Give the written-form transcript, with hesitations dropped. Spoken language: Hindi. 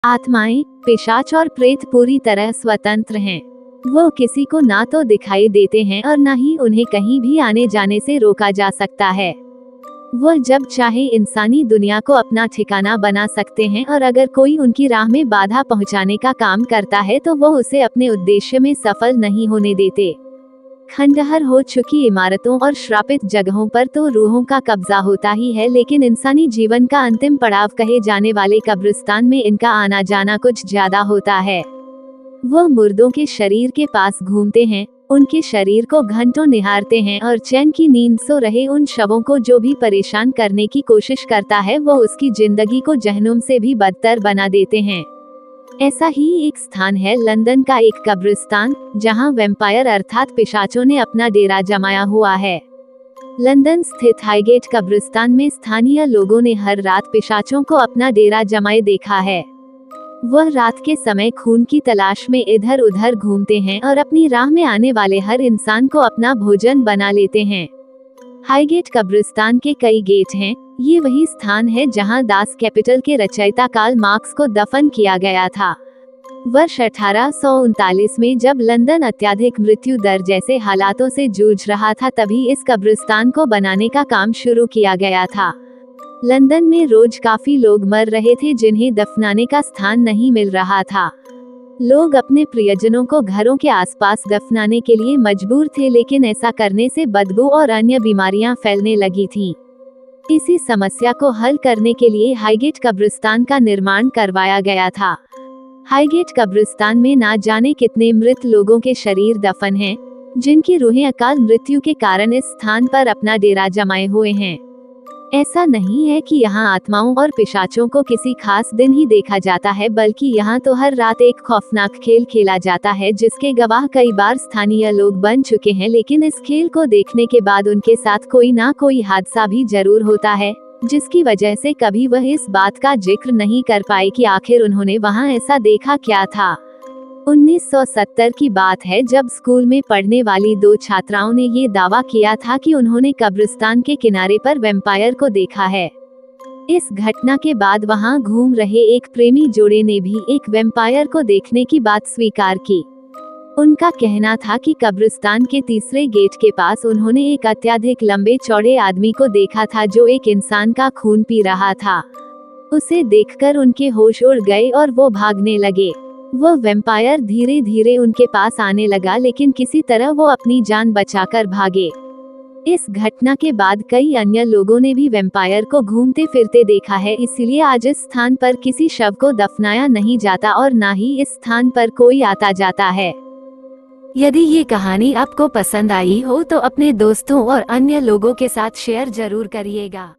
आत्माएं, पिशाच और प्रेत पूरी तरह स्वतंत्र हैं। वो किसी को ना तो दिखाई देते हैं और ना ही उन्हें कहीं भी आने जाने से रोका जा सकता है। वह जब चाहे इंसानी दुनिया को अपना ठिकाना बना सकते हैं और अगर कोई उनकी राह में बाधा पहुंचाने का काम करता है तो वो उसे अपने उद्देश्य में सफल नहीं होने देते। खंडहर हो चुकी इमारतों और श्रापित जगहों पर तो रूहों का कब्जा होता ही है, लेकिन इंसानी जीवन का अंतिम पड़ाव कहे जाने वाले कब्रिस्तान में इनका आना जाना कुछ ज्यादा होता है। वह मुर्दों के शरीर के पास घूमते हैं, उनके शरीर को घंटों निहारते हैं और चैन की नींद सो रहे उन शवों को जो भी परेशान करने की कोशिश करता है वो उसकी जिंदगी को जहन्नुम से भी बदतर बना देते हैं। ऐसा ही एक स्थान है लंदन का एक कब्रिस्तान, जहां वैम्पायर अर्थात पिशाचों ने अपना डेरा जमाया हुआ है। लंदन स्थित हाईगेट कब्रिस्तान में स्थानीय लोगों ने हर रात पिशाचों को अपना डेरा जमाए देखा है। वह रात के समय खून की तलाश में इधर उधर घूमते हैं और अपनी राह में आने वाले हर इंसान को अपना भोजन बना लेते हैं। हाईगेट कब्रिस्तान के कई गेट हैं। ये वही स्थान है जहां दास कैपिटल के रचयिता कार्ल मार्क्स को दफन किया गया था। वर्ष 1839 में जब लंदन अत्यधिक मृत्यु दर जैसे हालातों से जूझ रहा था, तभी इस कब्रिस्तान को बनाने का काम शुरू किया गया था। लंदन में रोज काफी लोग मर रहे थे जिन्हें दफनाने का स्थान नहीं मिल रहा था। लोग अपने प्रियजनों को घरों के आसपास दफनाने के लिए मजबूर थे, लेकिन ऐसा करने से बदबू और अन्य बीमारियां फैलने लगी थीं। इसी समस्या को हल करने के लिए हाईगेट कब्रिस्तान का निर्माण करवाया गया था। हाईगेट कब्रिस्तान में ना जाने कितने मृत लोगों के शरीर दफन हैं, जिनकी रूहें अकाल मृत्यु के कारण इस स्थान पर अपना डेरा जमाए हुए हैं। ऐसा नहीं है कि यहाँ आत्माओं और पिशाचों को किसी खास दिन ही देखा जाता है, बल्कि यहाँ तो हर रात एक खौफनाक खेल खेला जाता है जिसके गवाह कई बार स्थानीय लोग बन चुके हैं। लेकिन इस खेल को देखने के बाद उनके साथ कोई ना कोई हादसा भी जरूर होता है, जिसकी वजह से कभी वह इस बात का जिक्र नहीं कर पाए कि आखिर उन्होंने वहाँ ऐसा देखा क्या था। 1970 की बात है जब स्कूल में पढ़ने वाली दो छात्राओं ने ये दावा किया था कि उन्होंने कब्रिस्तान के किनारे पर वैम्पायर को देखा है। इस घटना के बाद वहां घूम रहे एक प्रेमी जोड़े ने भी एक वैम्पायर को देखने की बात स्वीकार की। उनका कहना था कि कब्रिस्तान के तीसरे गेट के पास उन्होंने एक अत्यधिक लंबे चौड़े आदमी को देखा था जो एक इंसान का खून पी रहा था। उसे देखकर उनके होश उड़ गए और वो भागने लगे। वह वैम्पायर धीरे धीरे उनके पास आने लगा, लेकिन किसी तरह वो अपनी जान बचाकर भागे। इस घटना के बाद कई अन्य लोगों ने भी वैम्पायर को घूमते फिरते देखा है, इसलिए आज इस स्थान पर किसी शव को दफनाया नहीं जाता और ना ही इस स्थान पर कोई आता जाता है। यदि ये कहानी आपको पसंद आई हो तो अपने दोस्तों और अन्य लोगों के साथ शेयर जरूर करिएगा।